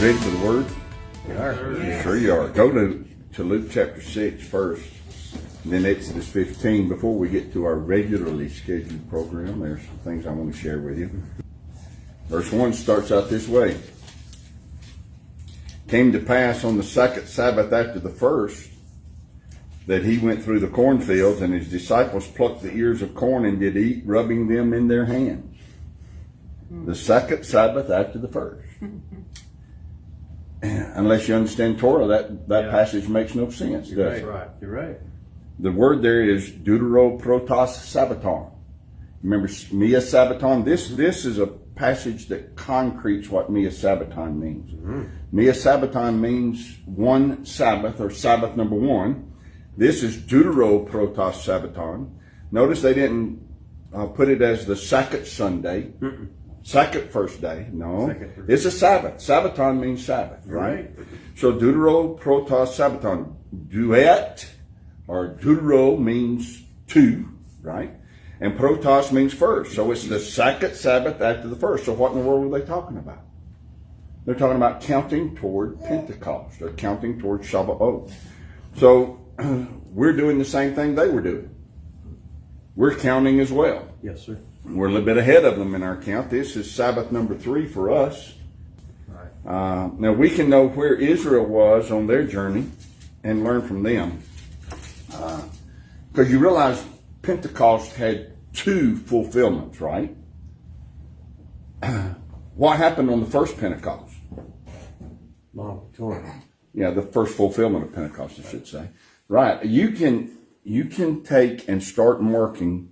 ready for the word? We are. Sure you are. Go to Luke chapter 6 first, and then Exodus 15. Before we get to our regularly scheduled program, there's some things I want to share with you. Verse 1 starts out this way. Came to pass on the second Sabbath after the first, that he went through the cornfields, and his disciples plucked the ears of corn and did eat, rubbing them in their hands. The second Sabbath after the first. Unless you understand Torah, that passage makes no sense. You're right. The word there is deuteroprotos sabbaton. Remember Mia Sabbaton? This is a passage that concretes what Mia Sabbaton means. Mm-hmm. Mia Sabbaton means one Sabbath, or Sabbath number one. This is deuteroprotos sabbaton. Notice they didn't put it as the second Sunday. Mm-mm. Second first day. No. It's a Sabbath. Sabbaton means Sabbath, right? So deuteroprotos sabbaton. Duet or deutero means two, right? And protos means first. So it's the second Sabbath after the first. So what in the world were they talking about? They're talking about counting toward Pentecost. They're counting toward Shabbat. So we're doing the same thing they were doing. We're counting as well. Yes, sir. We're a little bit ahead of them in our count. This is Sabbath number 3 for us. Right. Now we can know where Israel was on their journey and learn from them. Because you realize Pentecost had 2 fulfillments, right? What happened on the first Pentecost? Torah. Yeah, the first fulfillment of Pentecost, I should say. Right. You can take and start marking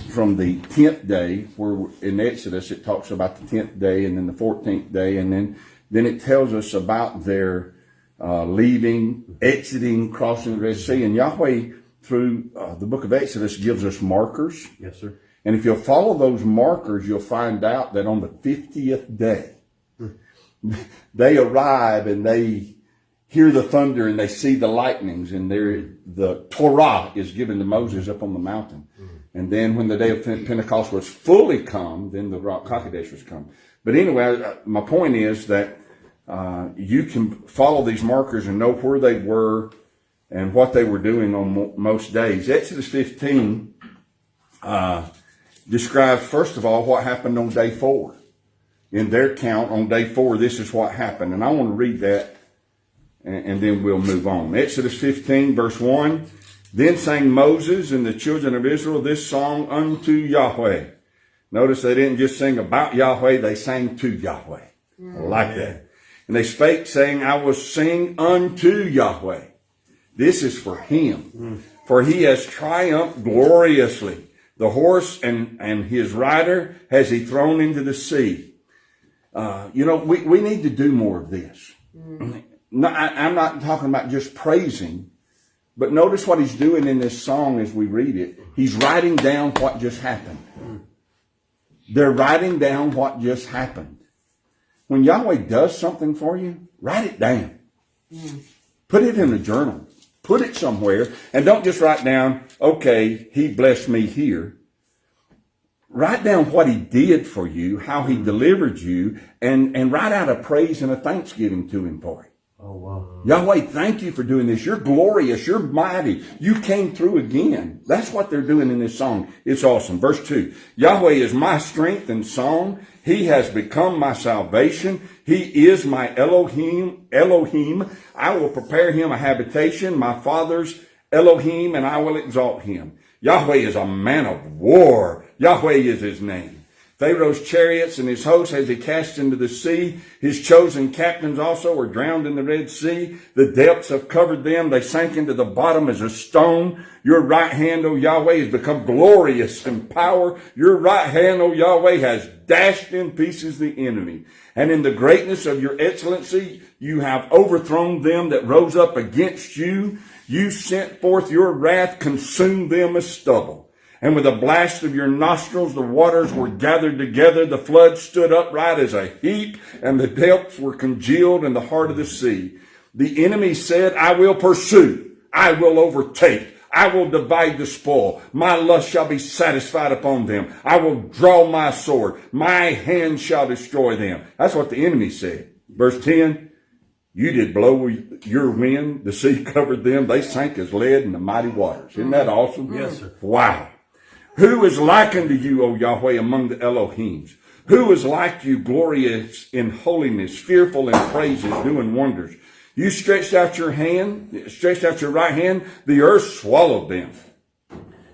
from the 10th day, where in Exodus it talks about the 10th day and then the 14th day, and then it tells us about their leaving, exiting, crossing the Red Sea. And Yahweh, through the book of Exodus, gives us markers. Yes, sir. And if you'll follow those markers, you'll find out that on the 50th day, they arrive and they hear the thunder and they see the lightnings, and the Torah is given to Moses up on the mountain. And then when the day of Pentecost was fully come, then the Rock Hakodesh was come. But anyway, my point is that you can follow these markers and know where they were and what they were doing on most days. Exodus 15 describes, first of all, what happened on day 4. In their count, on day 4, this is what happened. And I want to read that, and then we'll move on. Exodus 15, verse 1. Then sang Moses and the children of Israel this song unto Yahweh. Notice they didn't just sing about Yahweh, they sang to Yahweh. I like that. And they spake, saying, I will sing unto Yahweh. This is for him. For he has triumphed gloriously. The horse and his rider has he thrown into the sea. We need to do more of this. No, I'm not talking about just praising, but notice what he's doing in this song as we read it. He's writing down what just happened. They're writing down what just happened. When Yahweh does something for you, write it down. Put it in a journal. Put it somewhere. And don't just write down, okay, he blessed me here. Write down what he did for you, how he delivered you, and write out a praise and a thanksgiving to him for it. Oh, wow. Yahweh, thank you for doing this. You're glorious. You're mighty. You came through again. That's what they're doing in this song. It's awesome. Verse 2. Yahweh is my strength and song. He has become my salvation. He is my Elohim. I will prepare him a habitation, my father's Elohim, and I will exalt him. Yahweh is a man of war. Yahweh is his name. Pharaoh's chariots and his hosts has he cast into the sea. His chosen captains also were drowned in the Red Sea. The depths have covered them. They sank into the bottom as a stone. Your right hand, O Yahweh, has become glorious in power. Your right hand, O Yahweh, has dashed in pieces the enemy. And in the greatness of your excellency, you have overthrown them that rose up against you. You sent forth your wrath, consumed them as stubble. And with a blast of your nostrils, the waters were gathered together. The flood stood upright as a heap, and the depths were congealed in the heart of the sea. The enemy said, I will pursue. I will overtake. I will divide the spoil. My lust shall be satisfied upon them. I will draw my sword. My hand shall destroy them. That's what the enemy said. Verse 10, you did blow your wind. The sea covered them. They sank as lead in the mighty waters. Isn't that awesome? Yes, sir. Wow. Who is like unto you, O Yahweh, among the Elohims? Who is like you, glorious in holiness, fearful in praises, doing wonders? You stretched out your right hand, the earth swallowed them.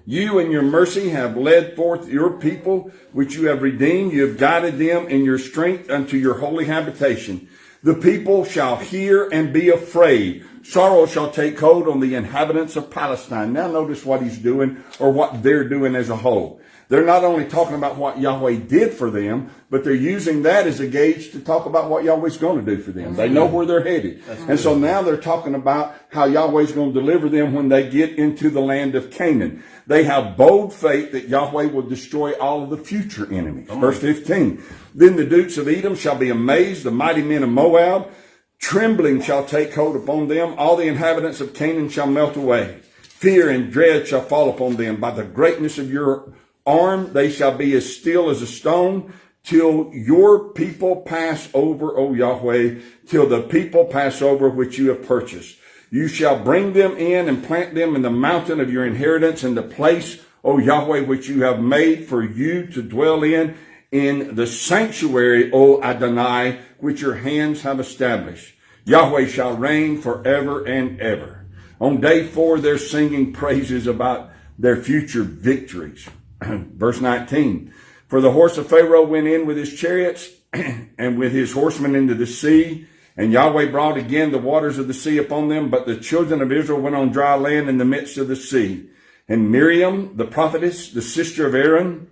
You in your mercy have led forth your people, which you have redeemed. You have guided them in your strength unto your holy habitation. The people shall hear and be afraid. Sorrow shall take hold on the inhabitants of Palestine. Now notice what he's doing, or what they're doing as a whole. They're not only talking about what Yahweh did for them, but they're using that as a gauge to talk about what Yahweh's going to do for them. They know where they're headed. And so now they're talking about how Yahweh's going to deliver them when they get into the land of Canaan. They have bold faith that Yahweh will destroy all of the future enemies. Verse 15, then the dukes of Edom shall be amazed, the mighty men of Moab. Trembling shall take hold upon them. All the inhabitants of Canaan shall melt away. Fear and dread shall fall upon them. By the greatness of your arm, they shall be as still as a stone, till your people pass over, O Yahweh, till the people pass over which you have purchased. You shall bring them in and plant them in the mountain of your inheritance, in the place, O Yahweh, which you have made for you to dwell in the sanctuary, O Adonai, which your hands have established. Yahweh shall reign forever and ever. On day 4, they're singing praises about their future victories. Verse 19, for the horse of Pharaoh went in with his chariots and with his horsemen into the sea, and Yahweh brought again the waters of the sea upon them, but the children of Israel went on dry land in the midst of the sea. And Miriam, the prophetess, the sister of Aaron,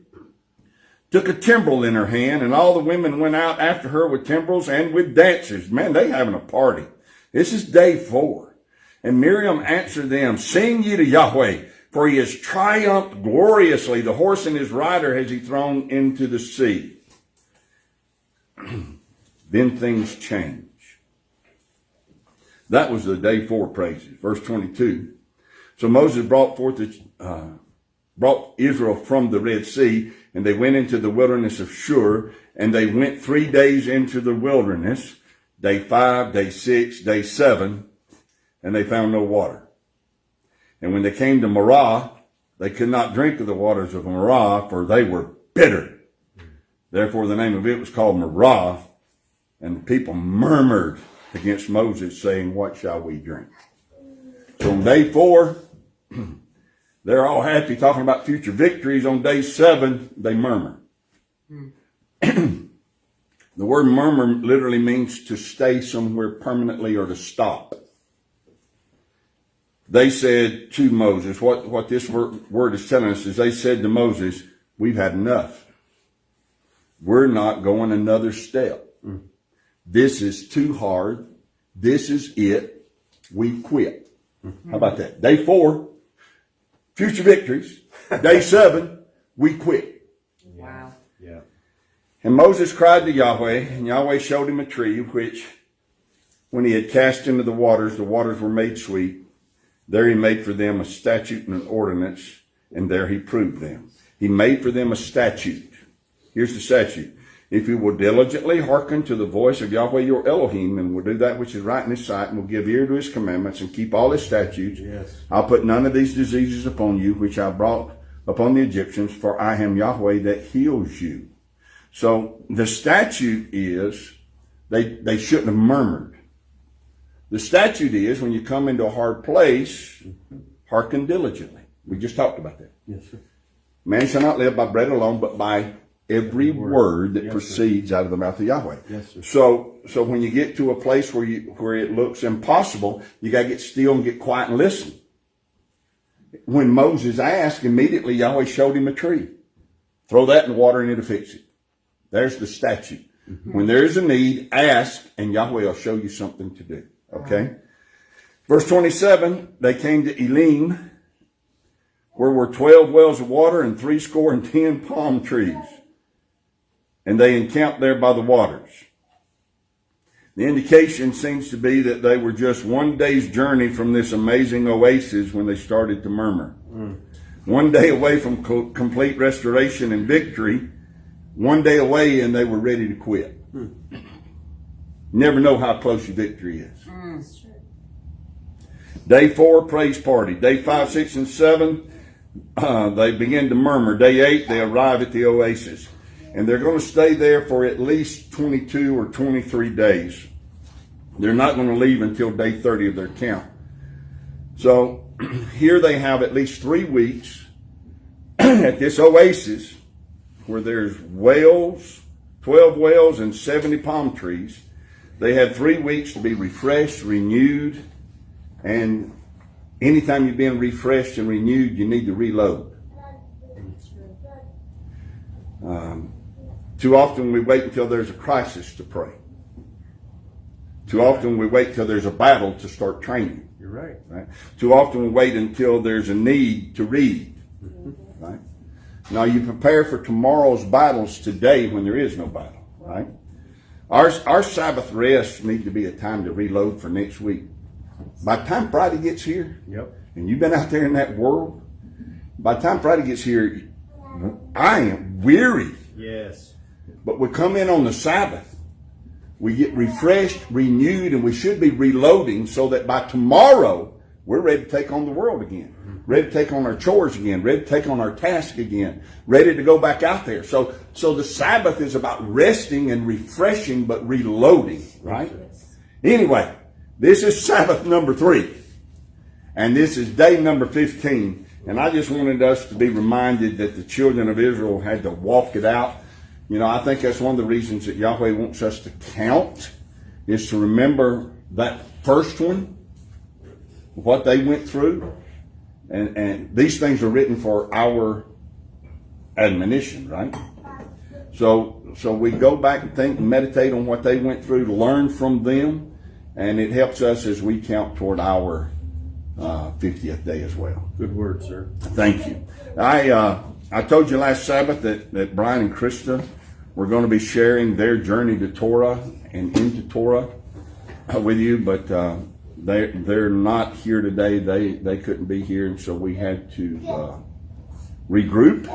took a timbrel in her hand, and all the women went out after her with timbrels and with dances. Man, they having a party. This is day 4. And Miriam answered them, sing ye to Yahweh, for he has triumphed gloriously. The horse and his rider has he thrown into the sea. Then things change. That was the day 4 praises. Verse 22. So Moses brought Israel from the Red Sea, and they went into the wilderness of Shur, and they went 3 days into the wilderness, day 5, day 6, day 7, and they found no water. And when they came to Marah, they could not drink of the waters of Marah, for they were bitter. Therefore the name of it was called Marah, and the people murmured against Moses, saying, what shall we drink? So on day 4, they're all happy talking about future victories. On day 7, they murmur. The word murmur literally means to stay somewhere permanently or to stop. They said to Moses, what this word is telling us is they said to Moses, we've had enough. We're not going another step. This is too hard. This is it. We quit. How about that? Day 4, future victories. Day 7, we quit. Wow. Yeah. And Moses cried to Yahweh, and Yahweh showed him a tree, which when he had cast into the waters were made sweet. There he made for them a statute and an ordinance, and there he proved them. He made for them a statute. Here's the statute. If you will diligently hearken to the voice of Yahweh your Elohim, and will do that which is right in his sight, and will give ear to his commandments, and keep all his statutes, Yes. I'll put none of these diseases upon you, which I brought upon the Egyptians, for I am Yahweh that heals you. So the statute is, they shouldn't have murmured. The statute is, when you come into a hard place, hearken diligently. We just talked about that. Yes, sir. Man shall not live by bread alone, but by every word that Yes, proceeds out of the mouth of Yahweh. Yes, sir. So when you get to a place where it looks impossible, you got to get still and get quiet and listen. When Moses asked, immediately Yahweh showed him a tree. Throw that in the water and it'll fix it. There's the statute. When there is a need, ask, and Yahweh will show you something to do. Okay? Verse 27, they came to Elim, where were 12 wells of water and 70 palm trees. And they encamped there by the waters. The indication seems to be that they were just one day's journey from this amazing oasis when they started to murmur. One day away from complete restoration and victory, one day away and they were ready to quit. Never know how close your victory is. Day 4, praise party. Day 5, 6, and 7, they begin to murmur. Day 8, they arrive at the oasis. And they're going to stay there for at least 22 or 23 days. They're not going to leave until day 30 of their count. So here they have at least 3 weeks at this oasis where there's whales, 12 whales and 70 palm trees. They had 3 weeks to be refreshed, renewed, and anytime you've been refreshed and renewed, you need to reload. Too often we wait until there's a crisis to pray. Too often we wait till there's a battle to start training. You're right. Right? Too often we wait until there's a need to read. Right? Now you prepare for tomorrow's battles today when there is no battle. Right? Our Sabbath rest needs to be a time to reload for next week. By the time Friday gets here, and you've been out there in that world, by the time Friday gets here, I am weary. Yes. But we come in on the Sabbath, we get refreshed, renewed, and we should be reloading so that by tomorrow, we're ready to take on the world again. Ready to take on our chores again. Ready to take on our task again. Ready to go back out there. So the Sabbath is about resting and refreshing, but reloading, right? Anyway, this is Sabbath number 3. And this is day number 15. And I just wanted us to be reminded that the children of Israel had to walk it out. You know, I think that's one of the reasons that Yahweh wants us to count, is to remember that first one, what they went through. And these things are written for our admonition, right? So we go back and think and meditate on what they went through, learn from them, and it helps us as we count toward our 50th day as well. Good word, sir. Thank you. I told you last Sabbath that Brian and Krista were going to be sharing their journey to Torah and into Torah with you, but they're not here today. They couldn't be here, and so we had to regroup.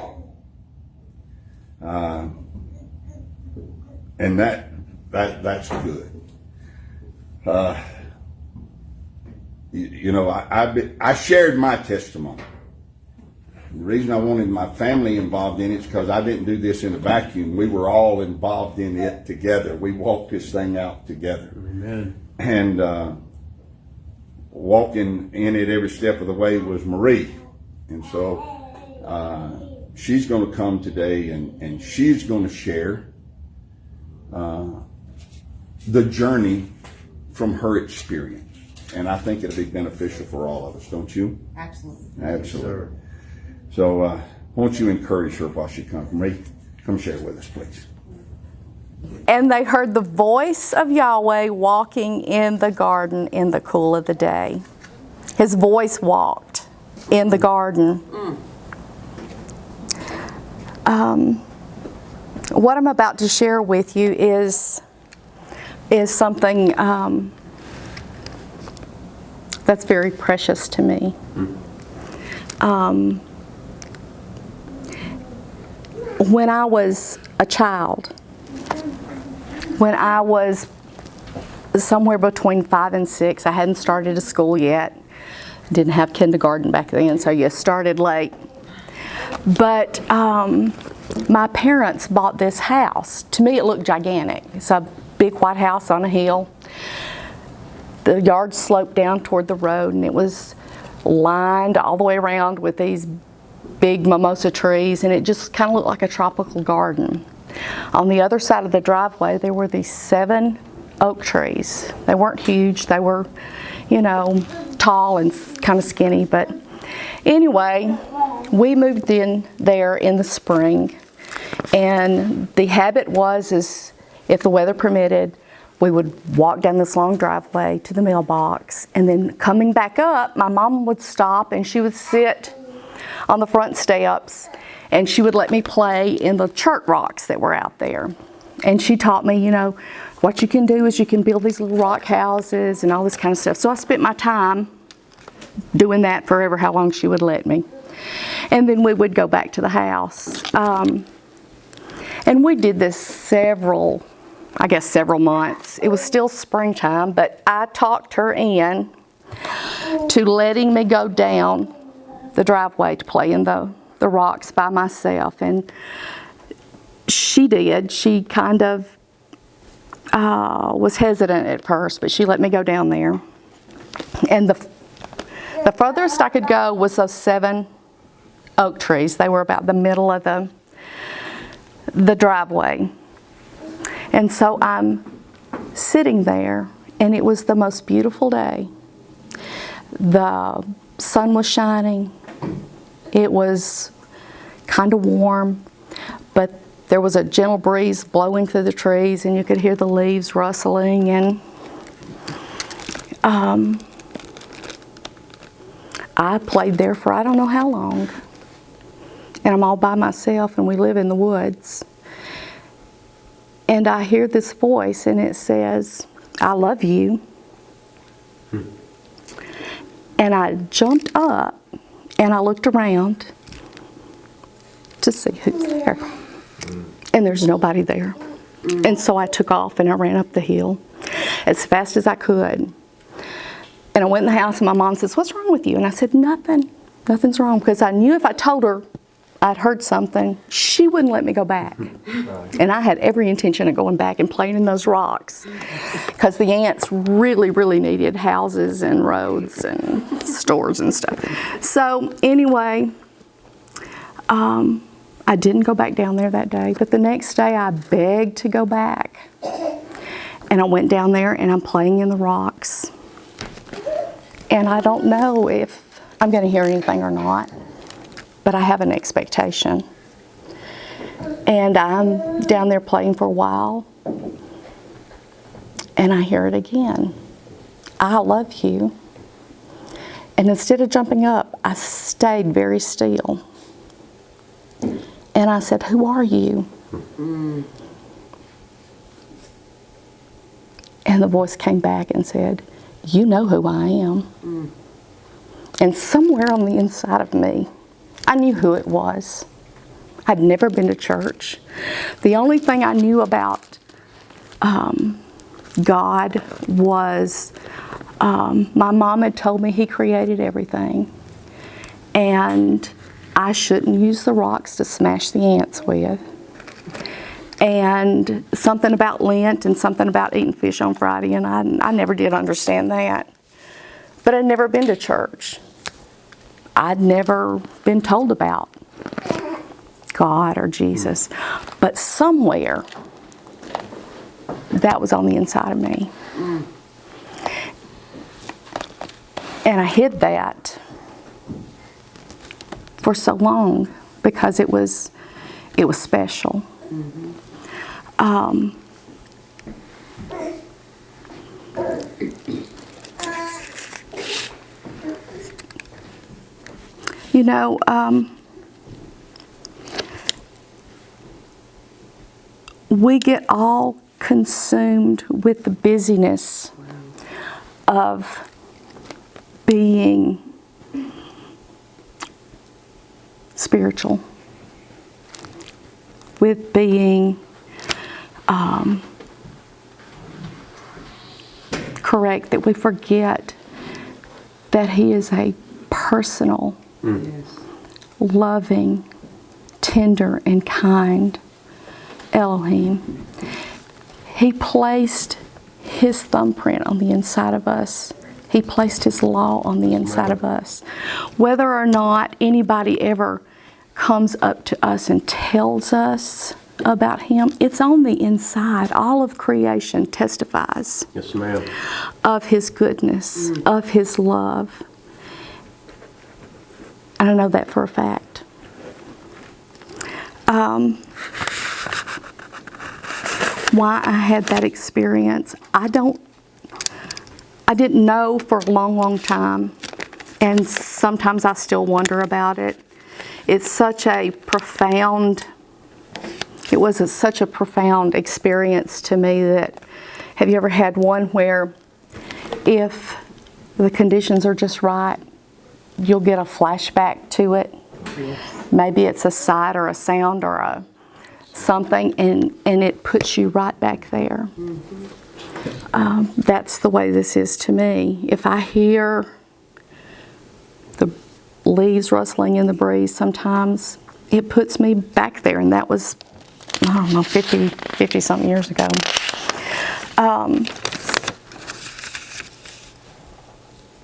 And that's good. You know, I shared my testimony. The reason I wanted my family involved in it is because I didn't do this in a vacuum. We were all involved in it together. We walked this thing out together. Amen. And walking in it every step of the way was Marie. And so she's going to come today and she's going to share the journey from her experience. And I think it'll be beneficial for all of us, don't you? Absolutely. Absolutely. So won't you encourage her while she comes? Marie, come share with us, please. And they heard the voice of Yahweh walking in the garden in the cool of the day. His voice walked in the garden. What I'm about to share with you is something that's very precious to me. When I was a child, when I was somewhere between 5 and 6, I hadn't started a school yet. Didn't have kindergarten back then, so you started late. But my parents bought this house. To me, it looked gigantic. It's a big white house on a hill. The yard sloped down toward the road, and it was lined all the way around with these big mimosa trees, and it just kind of looked like a tropical garden. On the other side of the driveway, there were these 7 oak trees. They weren't huge. They were, you know, tall and kind of skinny. But anyway, we moved in there in the spring, and the habit was, is if the weather permitted, we would walk down this long driveway to the mailbox, and then coming back up, my mom would stop and she would sit on the front steps, and she would let me play in the chert rocks that were out there. And she taught me, you know, what you can do is you can build these little rock houses and all this kind of stuff. So I spent my time doing that forever, how long she would let me. And then we would go back to the house. And we did this several months. It was still springtime, but I talked her in to letting me go down the driveway to play in the rocks by myself. And she did. She kind of was hesitant at first, but she let me go down there. And the furthest I could go was those 7 oak trees. They were about the middle of the driveway. And so I'm sitting there, and it was the most beautiful day. The sun was shining. It was kind of warm, but there was a gentle breeze blowing through the trees, and you could hear the leaves rustling. And I played there for I don't know how long. And I'm all by myself, and we live in the woods. And I hear this voice, and it says, "I love you." And I jumped up, and I looked around to see who's there. And there's nobody there. And so I took off, and I ran up the hill as fast as I could. And I went in the house, and my mom says, "What's wrong with you?" And I said, "Nothing. Nothing's wrong." Because I knew if I told her I'd heard something, she wouldn't let me go back. And I had every intention of going back and playing in those rocks, because the ants really, really needed houses and roads and stores and stuff. So anyway, I didn't go back down there that day, but the next day I begged to go back. And I went down there, and I'm playing in the rocks. And I don't know if I'm going to hear anything or not, but I have an expectation. And I'm down there playing for a while, and I hear it again. "I love you." And instead of jumping up, I stayed very still. And I said, "Who are you?" And the voice came back and said, "You know who I am." And somewhere on the inside of me, I knew who it was. I'd never been to church. The only thing I knew about God was my mom had told me He created everything. And I shouldn't use the rocks to smash the ants with. And something about Lent and something about eating fish on Friday, and I never did understand that. But I'd never been to church. I'd never been told about God or Jesus. But somewhere, that was on the inside of me. And I hid that for so long because it was special. You know, we get all consumed with the busyness of being spiritual, with being correct, that we forget that He is a personal, loving, tender, and kind Elohim. He placed His thumbprint on the inside of us. He placed His law on the inside of us. Whether or not anybody ever comes up to us and tells us about Him, it's on the inside. All of creation testifies Yes, ma'am. of His goodness, of His love. And I know that for a fact. Why I had that experience, I didn't know for a long, long time. And sometimes I still wonder about it. It's such a profound It was such a profound experience to me that, have you ever had one where if the conditions are just right, you'll get a flashback to it? Maybe it's a sight or a sound or a something, and it puts you right back there. That's the way this is to me. If I hear the leaves rustling in the breeze sometimes, it puts me back there, and that was, I don't know, 50 something years ago.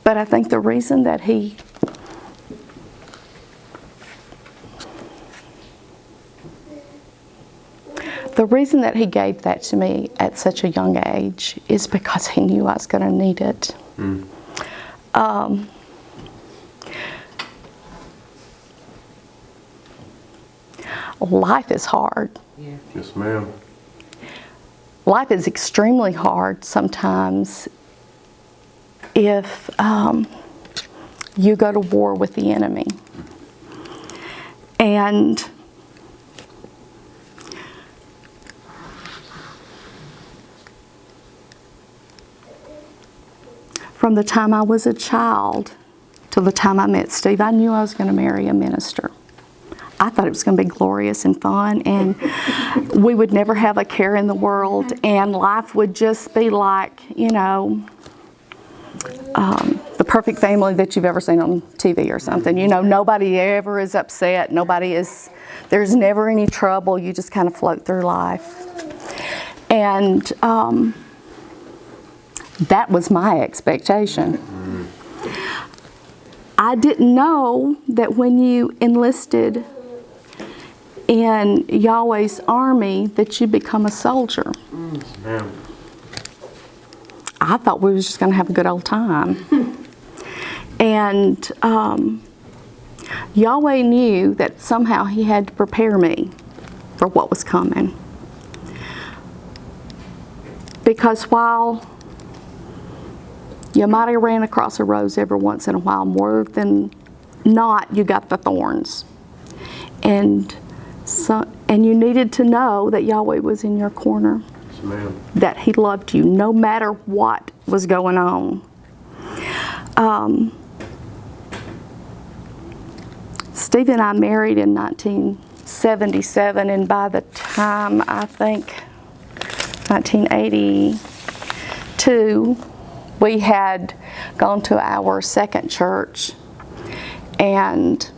But I think the reason that he gave that to me at such a young age is because he knew I was going to need it. Life is hard. Yeah. Yes, ma'am. Life is extremely hard sometimes if you go to war with the enemy. And from the time I was a child till the time I met Steve, I knew I was going to marry a minister. I thought it was going to be glorious and fun, and we would never have a care in the world, and life would just be like, you know, the perfect family that you've ever seen on TV or something. You know, nobody ever is upset. There's never any trouble. You just kind of float through life. And that was my expectation. I didn't know that when you enlisted in Yahweh's army that you become a soldier. Yeah. I thought we were just going to have a good old time. And Yahweh knew that somehow he had to prepare me for what was coming. Because while you might have ran across a rose every once in a while, more than not, you got the thorns. And you needed to know that Yahweh was in your corner. Yes, ma'am. That he loved you no matter what was going on. Steve and I married in 1977, and by the time, I think, 1982, we had gone to our second church, and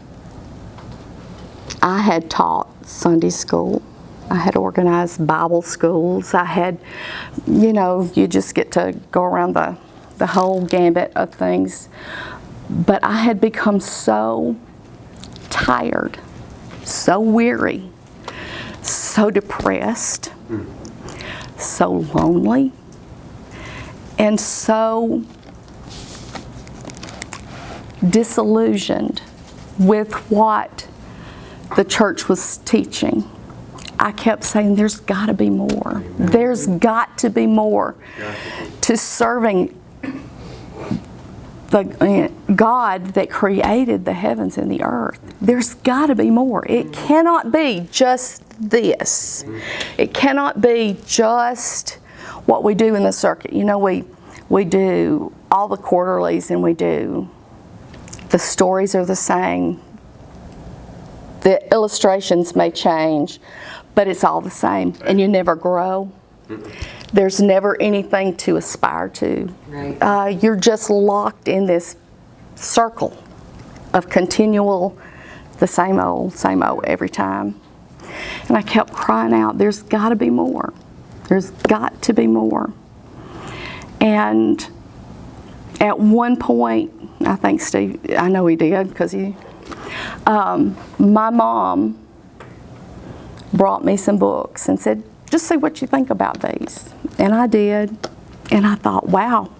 I had taught Sunday school. I had organized Bible schools. I had, you know, you just get to go around the whole gambit of things. But I had become so tired, so weary, so depressed, so lonely, and so disillusioned with what the church was teaching. I kept saying, there's got to be more. There's got to be more to serving the God that created the heavens and the earth. There's got to be more. It cannot be just this. It cannot be just what we do in the circuit. You know, we do all the quarterlies, and the stories are the same. The illustrations may change, but it's all the same, and you never grow. There's never anything to aspire to. Right. You're just locked in this circle of continual, the same old every time. And I kept crying out, there's got to be more. There's got to be more. And at one point, I think Steve, I know he did, because my mom brought me some books and said, just see what you think about these. And I did. And I thought, wow,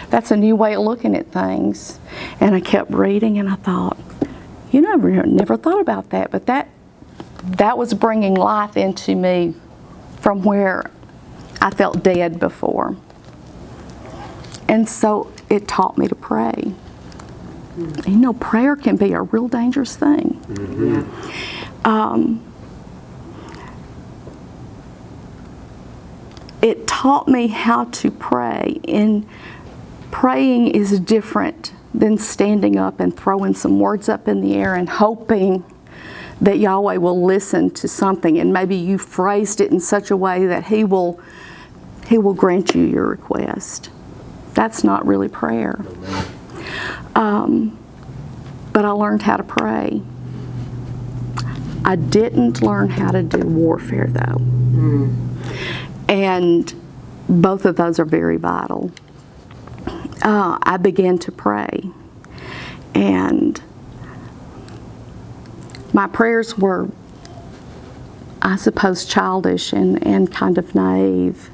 that's a new way of looking at things. And I kept reading, and I thought, you know, I never thought about that. But that was bringing life into me from where I felt dead before. And so it taught me to pray. You know, prayer can be a real dangerous thing. it taught me how to pray. And praying is different than standing up and throwing some words up in the air and hoping that Yahweh will listen to something, and maybe you phrased it in such a way that He will grant you your request. That's not really prayer. But I learned how to pray. I didn't learn how to do warfare, though. And both of those are very vital. I began to pray, and my prayers were, I suppose, childish and kind of naive.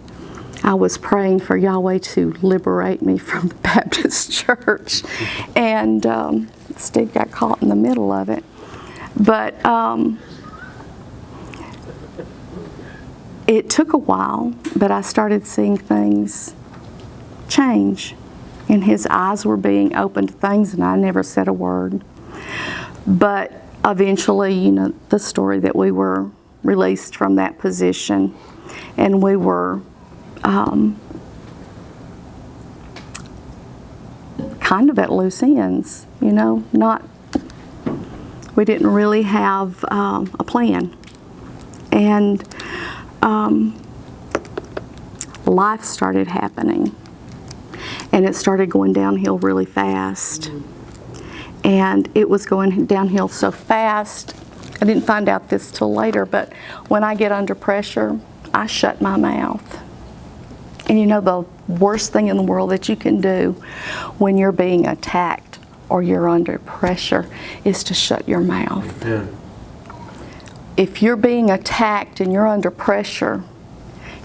I was praying for Yahweh to liberate me from the Baptist church, and Steve got caught in the middle of it. But it took a while, but I started seeing things change, and his eyes were being opened to things, and I never said a word. But eventually, you know, the story that we were released from that position, and we were kind of at loose ends, you know, we didn't really have a plan. And life started happening, and it started going downhill really fast. And it was going downhill so fast, I didn't find out this till later, but when I get under pressure, I shut my mouth. And you know, the worst thing in the world that you can do when you're being attacked or you're under pressure is to shut your mouth. Yeah. If you're being attacked and you're under pressure,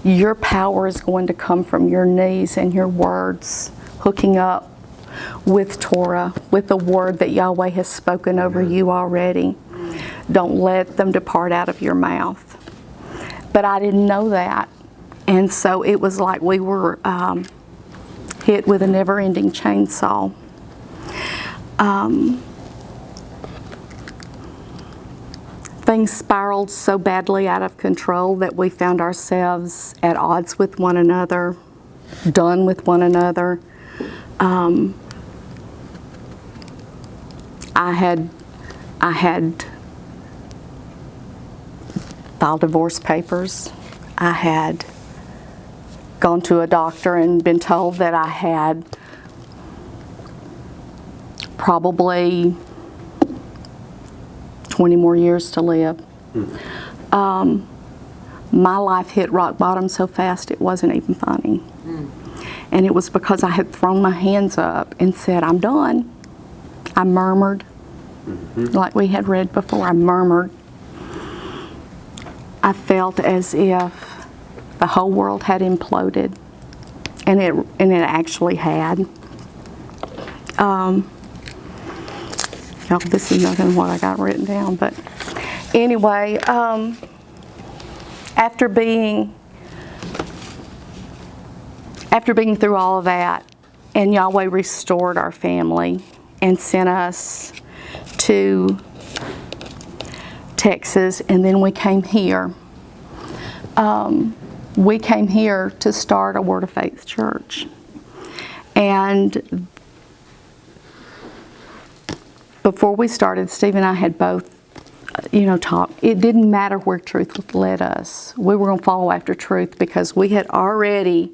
your power is going to come from your knees and your words hooking up with Torah, with the word that Yahweh has spoken over you already. Don't let them depart out of your mouth. But I didn't know that. And so it was like we were hit with a never-ending chainsaw. Things spiraled so badly out of control that we found ourselves at odds with one another, done with one another. I had filed divorce papers. I had gone to a doctor and been told that I had probably 20 more years to live. My life hit rock bottom so fast it wasn't even funny. And it was because I had thrown my hands up and said, I'm done. I murmured, like we had read before, I murmured. I felt as if the whole world had imploded, and it actually had. This is nothing what I got written down, but anyway, after being through all of that, and Yahweh restored our family and sent us to Texas, and then we came here. We came here to start a Word of Faith church. And before we started, Steve and I had both, talked. It didn't matter where truth led us. We were going to follow after truth because we had already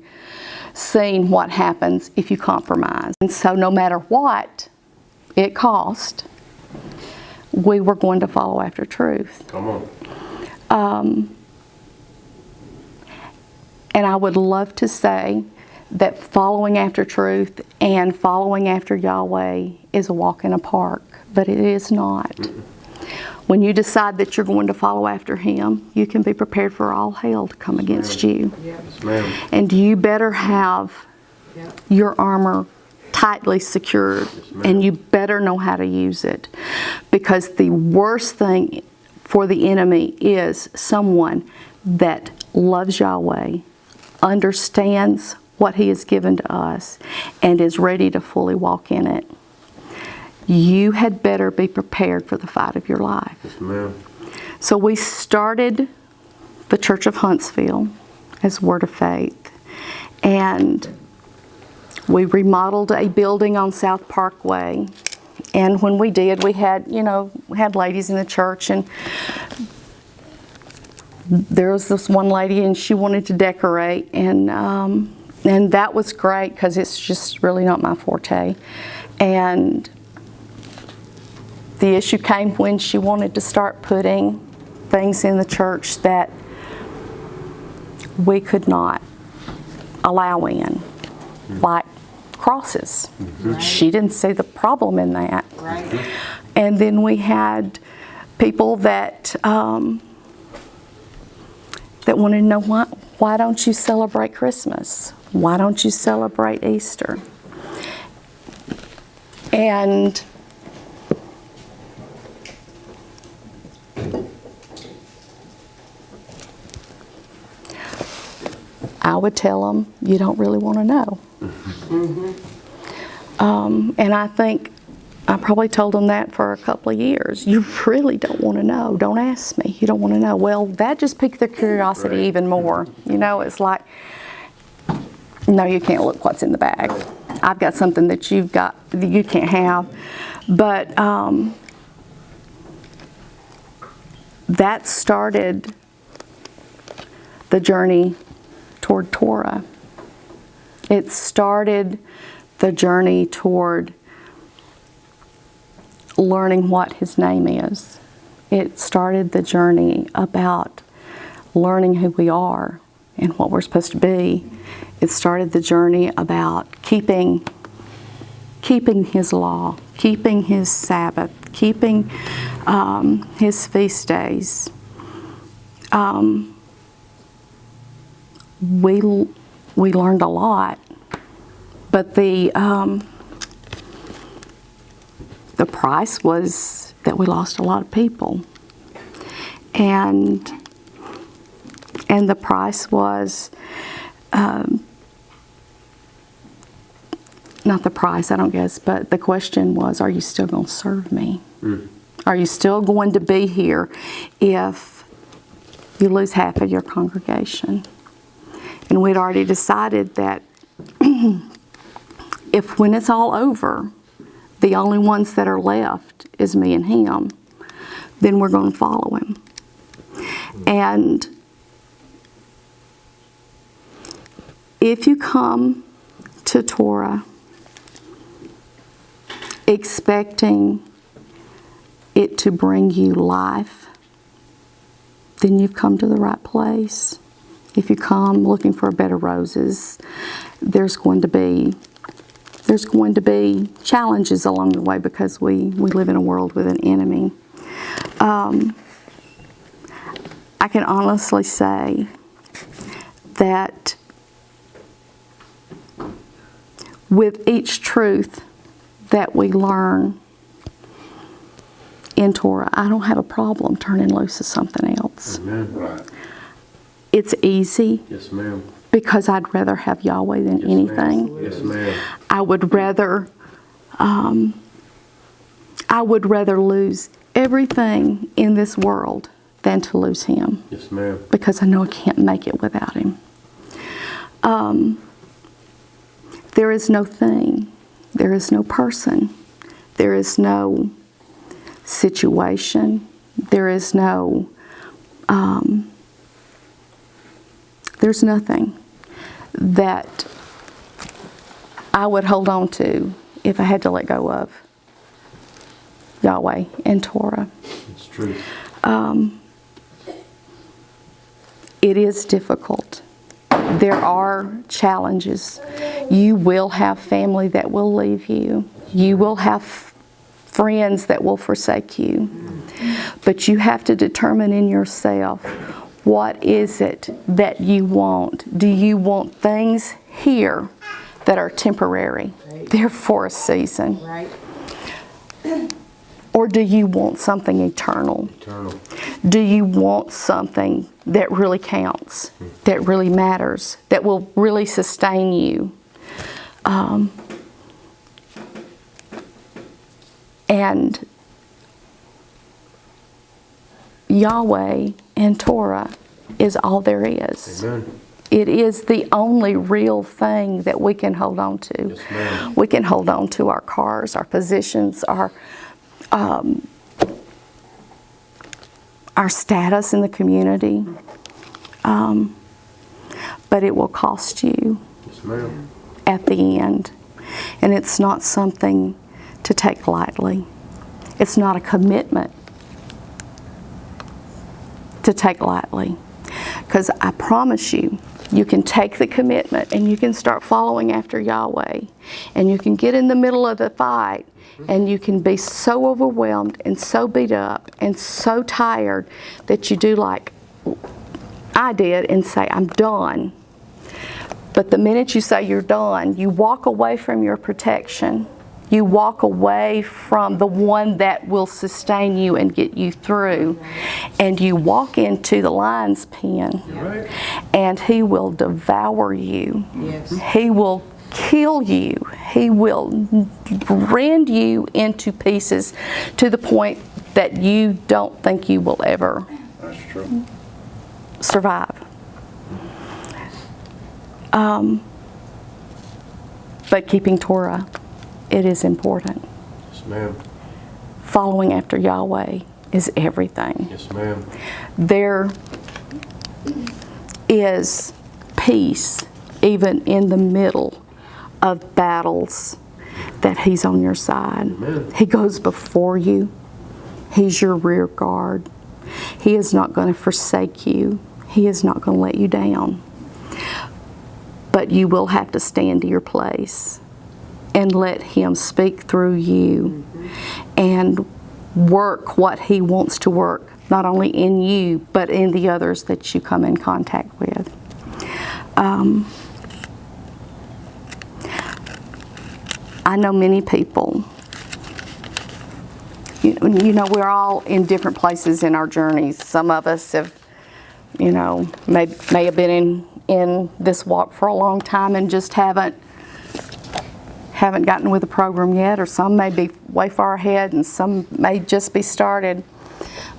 seen what happens if you compromise. And so no matter what it cost, we were going to follow after truth. Come on. And I would love to say that following after truth and following after Yahweh is a walk in a park, but it is not. When you decide that you're going to follow after Him, you can be prepared for all hell to come against you. Yes, ma'am. And you better have your armor tightly secured, and you better know how to use it. Because the worst thing for the enemy is someone that loves Yahweh, understands what He has given to us, and is ready to fully walk in it. You had better be prepared for the fight of your life. Yes, ma'am. So we started the Church of Huntsville as Word of Faith. And we remodeled a building on South Parkway. And when we did, we had, we had ladies in the church, and there was this one lady, and she wanted to decorate, and that was great because it's just really not my forte. And the issue came when she wanted to start putting things in the church that we could not allow in, like crosses. Right. She didn't see the problem in that. Right. And then we had people that that wanted to know, why don't you celebrate Christmas? Why don't you celebrate Easter? And I would tell them, you don't really want to know. And I think I probably told them that for a couple of years. You really don't want to know. Don't ask me. You don't want to know. Well, that just piqued their curiosity even more. It's like, no, you can't look what's in the bag. I've got something that you've got that you can't have. But that started the journey toward Torah. It started the journey toward learning what His name is. It started the journey about learning who we are and what we're supposed to be. It started the journey about keeping His law, keeping His Sabbath, keeping His feast days. We learned a lot, but the price was that we lost a lot of people, and the price was not the price, I don't guess, but the question was, are you still going to serve me? Are you still going to be here if you lose half of your congregation? And we'd already decided that if when it's all over, the only ones that are left is me and Him, then we're going to follow Him. And if you come to Torah expecting it to bring you life, then you've come to the right place. If you come looking for a bed of roses, there's going to be challenges along the way because we live in a world with an enemy. I can honestly say that with each truth that we learn in Torah, I don't have a problem turning loose to something else. Amen. Right. It's easy. Yes, ma'am. Because I'd rather have Yahweh than anything. Ma'am. Yes, ma'am. I would rather lose everything in this world than to lose Him. Yes, ma'am. Because I know I can't make it without Him. There is no thing, there is no person, there is no situation, there's nothing that I would hold on to if I had to let go of Yahweh and Torah. It's true. It is difficult. There are challenges. You will have family that will leave you. You will have friends that will forsake you. But you have to determine in yourself, what is it that you want? Do you want things here that are temporary? Right. They're for a season. Right. Or do you want something eternal? Eternal. Do you want something that really counts, that really matters, that will really sustain you? And Yahweh and Torah is all there is. Amen. It is the only real thing that we can hold on to. Yes, ma'am. We can hold on to our cars, our positions, our status in the community. But it will cost you Yes, ma'am. at the end. And it's not something to take lightly. It's not a commitment to take lightly. Because I promise you, you can take the commitment and you can start following after Yahweh. And you can get in the middle of the fight and you can be so overwhelmed and so beat up and so tired that you do like I did and say, I'm done. But the minute you say you're done, you walk away from your protection. You walk away from the one that will sustain you and get you through. And you walk into the lion's pen. Right. And he will devour you. Yes. He will kill you. He will rend you into pieces to the point that you don't think you will ever That's true. survive. But keeping Torah, it is important. Yes, ma'am. Following after Yahweh is everything. Yes, ma'am. There is peace even in the middle of battles that He's on your side. Amen. He goes before you. He's your rear guard. He is not going to forsake you. He is not going to let you down. But you will have to stand to your place and let Him speak through you and work what He wants to work, not only in you, but in the others that you come in contact with. I know many people, you know, we're all in different places in our journeys. Some of us have, you know, may have been in this walk for a long time and just haven't gotten with the program yet, or some may be way far ahead and some may just be started.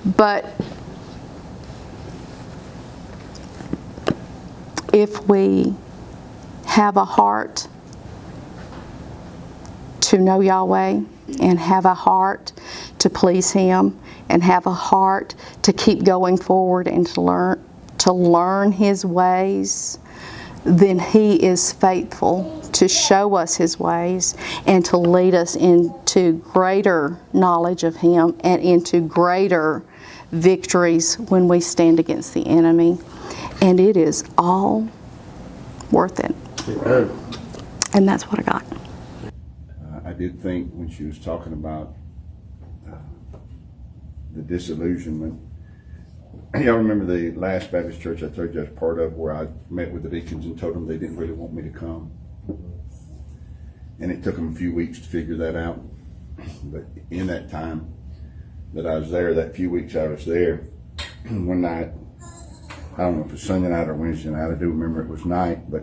But if we have a heart to know Yahweh and have a heart to please Him and have a heart to keep going forward and to learn His ways, then He is faithful to show us His ways and to lead us into greater knowledge of Him and into greater victories when we stand against the enemy. And it is all worth it. Amen. And that's what I got. I did think when she was talking about the disillusionment. Y'all remember the last Baptist church I told you I was part of, where I met with the deacons and told them they didn't really want me to come? And it took them a few weeks to figure that out. But in that time that I was there, that few weeks I was there, one night, I don't know if it was Sunday night or Wednesday night, I do remember it was night, but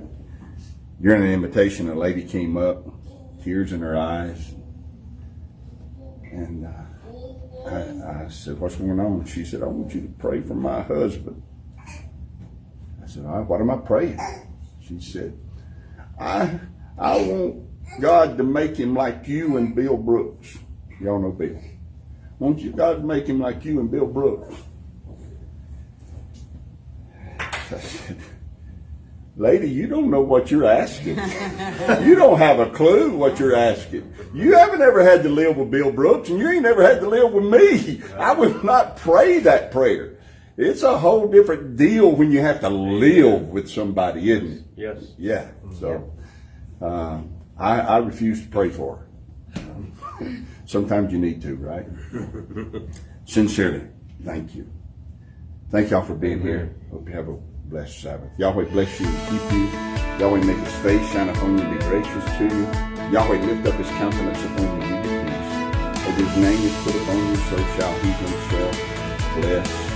during the invitation, a lady came up, tears in her eyes, and I said, "What's going on?" She said, "I want you to pray for my husband." I said, "All right, what am I praying?" She said, I want God to make him like you and Bill Brooks." Y'all know Bill. "I want you, God, to make him like you and Bill Brooks." I said, "Lady, you don't know what you're asking. You don't have a clue what you're asking. You haven't ever had to live with Bill Brooks, and you ain't never had to live with me. I would not pray that prayer." It's a whole different deal when you have to live with somebody, isn't it? Yes. Yeah. So I refuse to pray for her. Sometimes you need to, right? Sincerely, thank you. Thank y'all for being here. Hope you have a blessed Sabbath. Yahweh bless you and keep you. Yahweh make His face shine upon you and be gracious to you. Yahweh lift up His countenance upon you and give you peace. As His name is put upon you, so shall He Himself bless